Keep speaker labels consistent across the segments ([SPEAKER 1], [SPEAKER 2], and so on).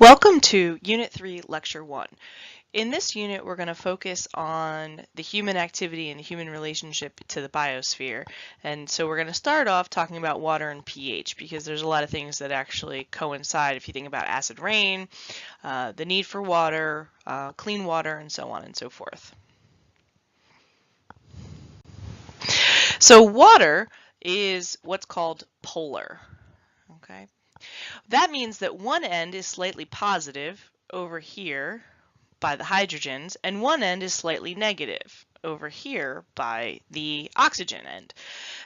[SPEAKER 1] Welcome to Unit 3, Lecture 1. In this unit, we're going to focus on the human activity and the human relationship to the biosphere. And so we're going to start off talking about water and pH because there's a lot of things that actually coincide if you think about acid rain, the need for water, clean water, and so on and so forth. So water is what's called polar. Okay. That means that one end is slightly positive over here by the hydrogens, and one end is slightly negative over here by the oxygen end.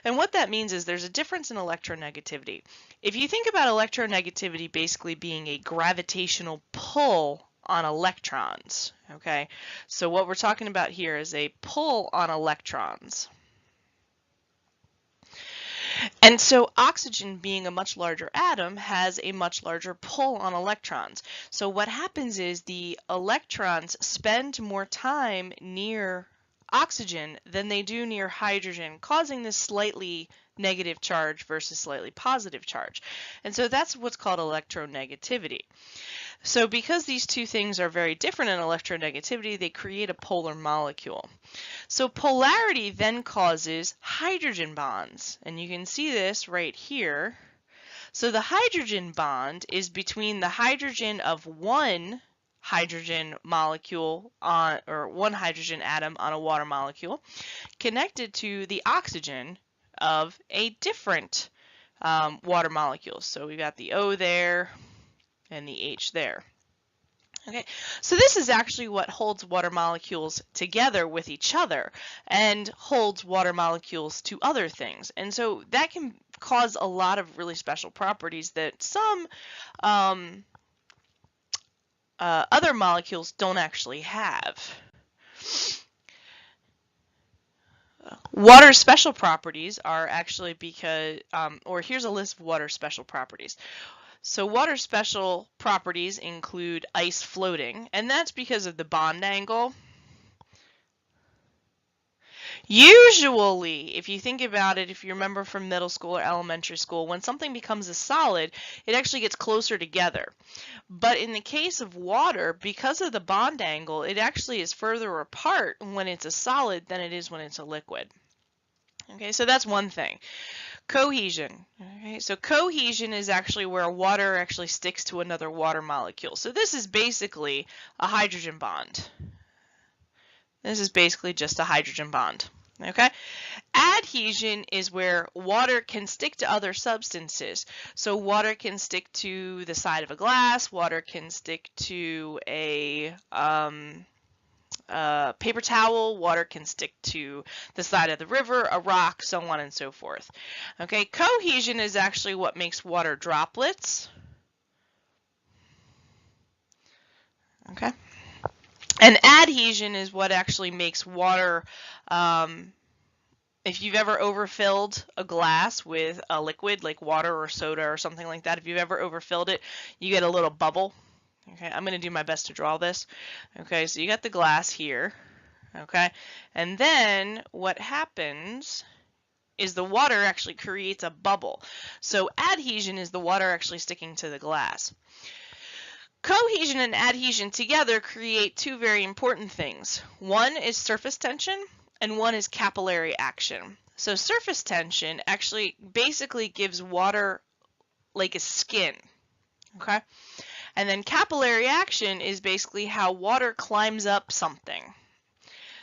[SPEAKER 1] And what that means is there's a difference in electronegativity. If you think about electronegativity basically being a gravitational pull on electrons, okay? So what we're talking about here is a pull on electrons. And so oxygen, being a much larger atom, has a much larger pull on electrons. So what happens is the electrons spend more time near oxygen than they do near hydrogen, causing this slightly negative charge versus slightly positive charge. And so that's what's called electronegativity. So because these two things are very different in electronegativity, they create a polar molecule. So polarity then causes hydrogen bonds, and you can see this right here. So the hydrogen bond is between the hydrogen of one hydrogen molecule or one hydrogen atom on a water molecule connected to the oxygen of a different water molecule. So we've got the O there and the H there. Okay, so this is actually what holds water molecules together with each other and holds water molecules to other things. And so that can cause a lot of really special properties that some other molecules don't actually have. Water special properties are actually because, or here's a list of water special properties. So water special properties include ice floating, and that's because of the bond angle. Usually, if you think about it, if you remember from middle school or elementary school, when something becomes a solid, it actually gets closer together. But in the case of water, because of the bond angle, it actually is further apart when it's a solid than it is when it's a liquid. Okay, so that's one thing. Cohesion. Okay, so cohesion is actually where water actually sticks to another water molecule. So this is basically a hydrogen bond. This is basically just a hydrogen bond. Okay. Adhesion is where water can stick to other substances. So water can stick to the side of a glass. Water can stick to a paper towel, water can stick to the side of the river, a rock, so on and so forth. Okay, cohesion is actually what makes water droplets. Okay, and adhesion is what actually makes water, if you've ever overfilled a glass with a liquid like water or soda or something like that, if you've ever overfilled it, you get a little bubble. Okay, I'm going to do my best to draw this. Okay, so you got the glass here. Okay, and then what happens is the water actually creates a bubble. So adhesion is the water actually sticking to the glass. Cohesion and adhesion together create two very important things. One is surface tension and one is capillary action. So surface tension actually basically gives water like a skin. Okay, and then capillary action is basically how water climbs up something.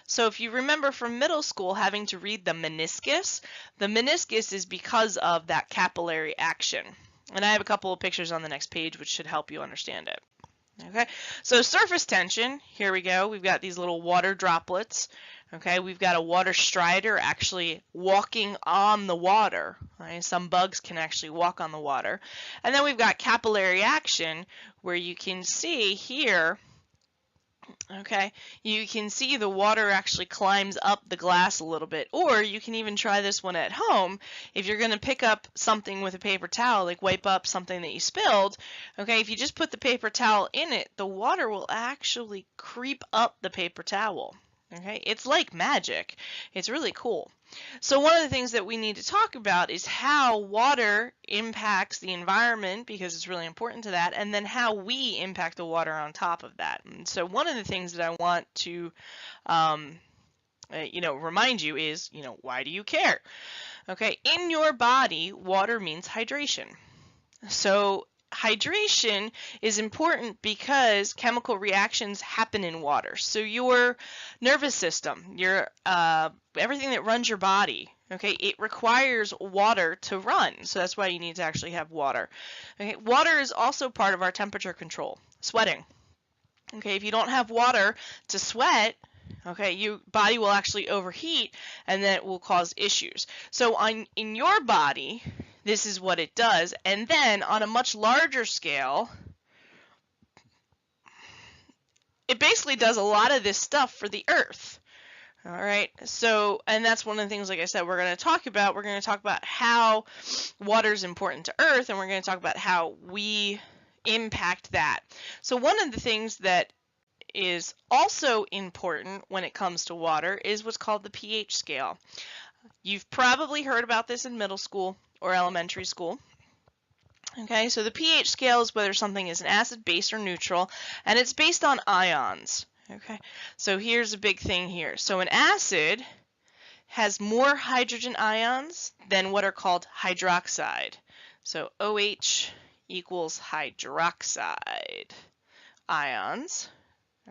[SPEAKER 1] So if you remember from middle school having to read the meniscus is because of that capillary action. And I have a couple of pictures on the next page which should help you understand it. Okay, so surface tension, here we go. We've got these little water droplets. Okay, we've got a water strider actually walking on the water. Right? Some bugs can actually walk on the water. And then we've got capillary action where you can see here, okay, you can see the water actually climbs up the glass a little bit, or you can even try this one at home. If you're going to pick up something with a paper towel, like wipe up something that you spilled, okay, if you just put the paper towel in it, the water will actually creep up the paper towel. Okay, it's like magic. It's really cool. So one of the things that we need to talk about is how water impacts the environment, because it's really important to that, and then how we impact the water on top of that. And so one of the things that I want to remind you is, why do you care? Okay, in your body, water means hydration. So hydration is important because chemical reactions happen in water. So your nervous system, your everything that runs your body, okay, it requires water to run. So that's why you need to actually have water. Okay, water is also part of our temperature control, sweating. Okay, if you don't have water to sweat, okay, your body will actually overheat, and then it will cause issues. So in your body, this is what it does. And then on a much larger scale, it basically does a lot of this stuff for the earth. All right, so, and that's one of the things, like I said, we're going to talk about. We're going to talk about how water is important to earth, and we're going to talk about how we impact that. So one of the things that is also important when it comes to water is what's called the pH scale. You've probably heard about this in middle school or elementary school. Okay, so the pH scale is whether something is an acid, base, or neutral, and it's based on ions. Okay, so here's a big thing here. So an acid has more hydrogen ions than what are called hydroxide. So OH equals hydroxide ions.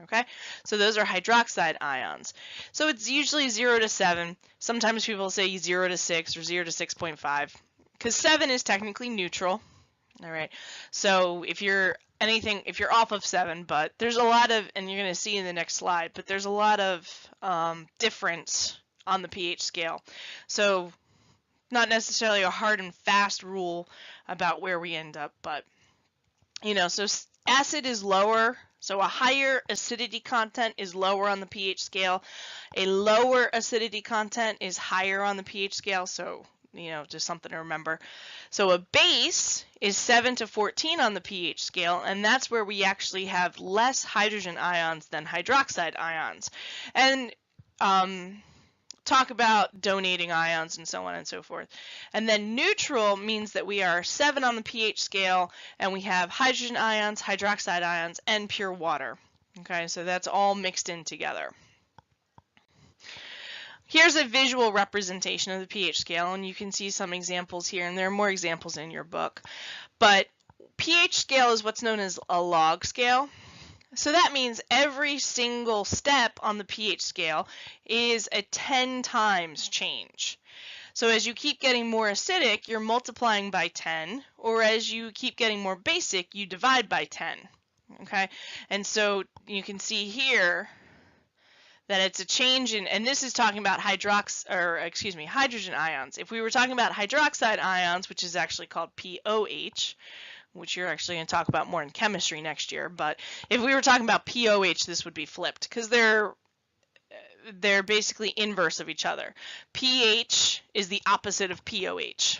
[SPEAKER 1] Okay, so those are hydroxide ions. So it's usually 0 to 7. Sometimes people say 0 to 6 or 0 to 6.5, because 7 is technically neutral. All right, so if you're off of 7, but there's a lot of, and you're going to see in the next slide, but there's a lot of difference on the pH scale. So not necessarily a hard and fast rule about where we end up, but so acid is lower. So a higher acidity content is lower on the pH scale. A lower acidity content is higher on the pH scale. So, just something to remember. So a base is 7 to 14 on the pH scale, and that's where we actually have less hydrogen ions than hydroxide ions. And talk about donating ions and so on and so forth. And then neutral means that we are 7 on the pH scale, and we have hydrogen ions, hydroxide ions, and pure water. Okay, so that's all mixed in together. Here's a visual representation of the pH scale, and you can see some examples here, and there are more examples in your book. But pH scale is what's known as a log scale. So that means every single step on the pH scale is a 10 times change. So as you keep getting more acidic, you're multiplying by 10, or as you keep getting more basic, you divide by 10. Okay, and so you can see here that it's a change in, and this is talking about hydrogen ions. If we were talking about hydroxide ions, which is actually called POH, which you're actually going to talk about more in chemistry next year, but if we were talking about POH, this would be flipped, because they're basically inverse of each other. pH is the opposite of POH.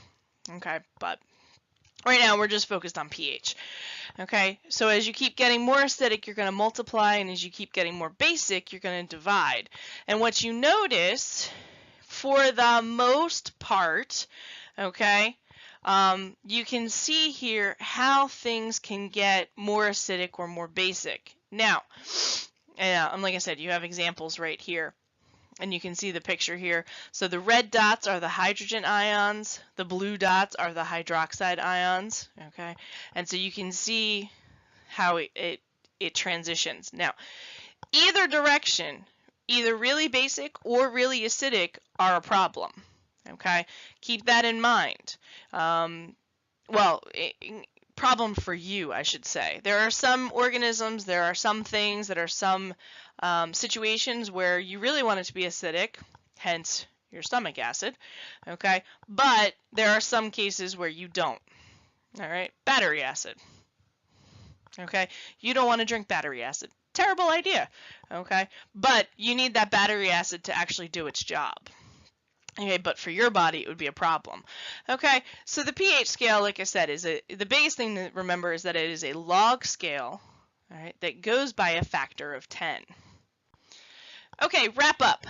[SPEAKER 1] Okay, but right now we're just focused on pH. Okay, so as you keep getting more acidic, you're going to multiply, and as you keep getting more basic, you're going to divide. And what you notice, for the most part, okay, you can see here how things can get more acidic or more basic. Now, like I said, you have examples right here, and you can see the picture here. So the red dots are the hydrogen ions, the blue dots are the hydroxide ions, okay? And so you can see how it transitions. Now, either direction, either really basic or really acidic, are a problem. Okay, keep that in mind. Problem for you, I should say. There are some organisms, there are some things, that are some situations where you really want it to be acidic, hence your stomach acid. Okay, but there are some cases where you don't. All right, battery acid. Okay, you don't want to drink battery acid. Terrible idea. Okay, but you need that battery acid to actually do its job. Okay, but for your body, it would be a problem. Okay, so the pH scale, like I said, the biggest thing to remember is that it is a log scale, all right, that goes by a factor of 10. Okay, wrap up.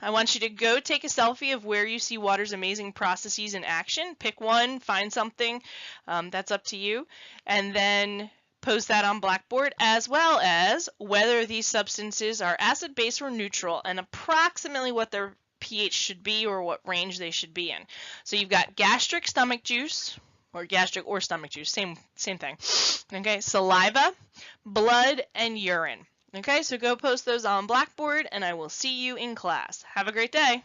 [SPEAKER 1] I want you to go take a selfie of where you see water's amazing processes in action. Pick one, find something, that's up to you, and then post that on Blackboard, as well as whether these substances are acid, base, or neutral, and approximately what their pH should be or what range they should be in. So you've got gastric stomach juice, or gastric or stomach juice, same thing. Okay, saliva, blood, and urine. Okay, so go post those on Blackboard, and I will see you in class. Have a great day.